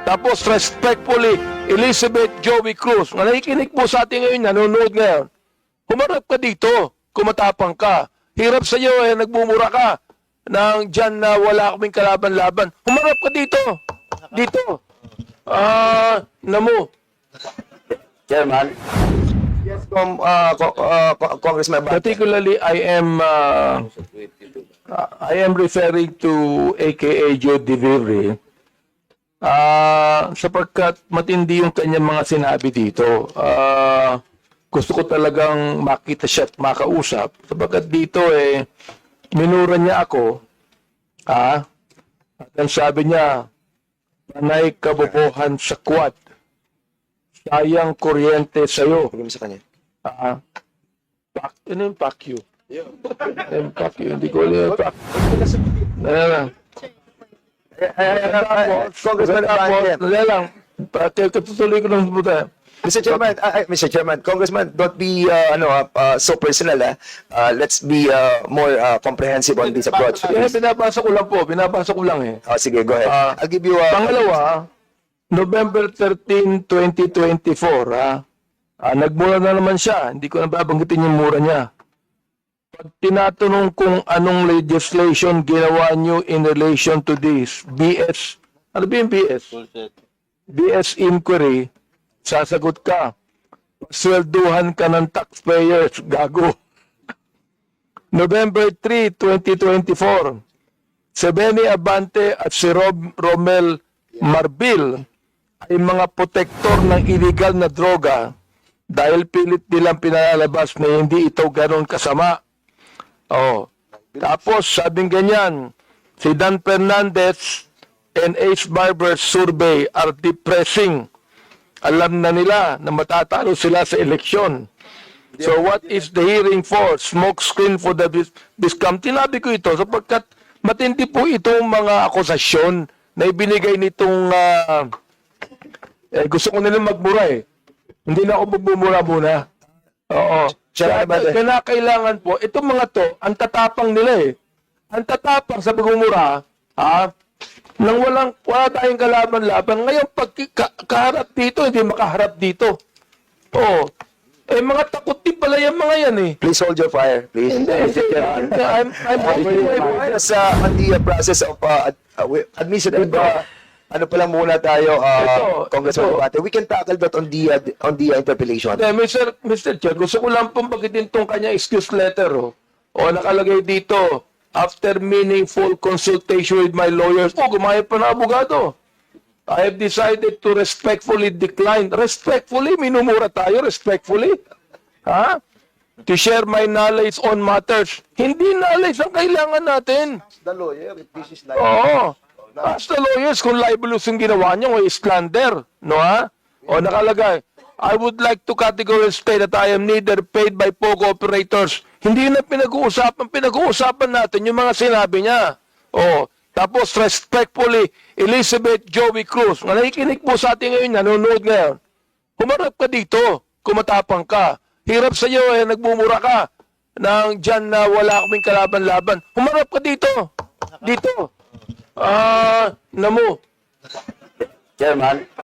Tapos respectfully, Elizabeth Joey Cruz, na nakikinig po sa atin ngayon, nanonood ngayon, humarap ka dito, kumatapang ka. Hirap sa iyo, nagmumura ka nang dyan na wala kaming kalaban-laban. Humarap ka dito. Dito. Namo. Chairman. Yes, Congressman Abante. Particularly, I am referring to AKA Joe Diviri sapagkat matindi yung kanyang mga sinabi dito. Gusto ko talagang makita siya at makausap sapagkat dito minura niya ako at ang sabi niya, panay kabobohan sa quad, sayang kuryente sa'yo. Bigyan mo sa kanya. Ano yung pack you? Pack you. Hindi ko alam yung pack. Congressman Abante. Dali lang. Katutuloy ko lang buta. Mr. Chairman, Congressman, don't be so personal. Let's be more comprehensive on this approach. Binabasa ko lang po. Binabasa ko lang eh. Sige, go ahead. I'll give you Pangalawa, November 13, 2024, nagmura na naman siya. Hindi ko na babanggitin yung mura niya. Pag tinatanong kung anong legislation ginawa niyo in relation to this, BS, ano ba yung BS? BS inquiry, sasagot ka. Swelduhan ka ng taxpayers, gago. November 3, 2024, si Benny Abante at si Romel Marbil ay mga protektor ng illegal na droga dahil pilit nilang pinalalabas na hindi ito ganoon kasama. Tapos sabing ganyan, si Dan Fernandez and Ace Barber's survey are depressing. Alam na nila na matatalo sila sa eleksyon. So what is the hearing for? Smoke screen for the discount. Tinabi ko ito sapagkat matindi po itong mga akusasyon na ibinigay nitong gusto ko nilang magmura eh. Hindi na ako magbumura muna. Oo. Kaya kailangan po, itong mga to, ang tatapang nila eh. Ang tatapang sa pagmumura, nang wala tayong kalaban-laban. Ngayon, pag kaharap dito, hindi makaharap dito. Oo. Mga takot din pala yung mga yan eh. Please hold your fire, please. Hindi. I'm holding my fire. On the process of administrative, ano pa lang muna tayo, Congressman Abante. We can tackle that on the interpellation. Mr. Chair, gusto ko lang pong bagitin tong kanya excuse letter. Nakalagay dito, after meaningful consultation with my lawyers, gumayad pa ng abogado. I have decided to respectfully decline. Respectfully? Minumura tayo, respectfully? To share my knowledge on matters. Hindi knowledge ang kailangan natin. The lawyer, if this is like... Oo. Ask the lawyers kung libelous yung ginawa niyo o slander. No, nakalagay, I would like to categorically state that I am neither paid by POGO operators. Hindi na pinag-uusapan. Pinag-uusapan natin yung mga sinabi niya. Tapos respectfully, Elizabeth Joey Cruz, na nakikinig po sa atin ngayon, nanonood ngayon, humarap ka dito, kumatapang ka. Hirap sa iyo, nagmumura ka nang dyan na wala kaming kalaban-laban. Humarap ka dito. Dito. Namo. Chairman.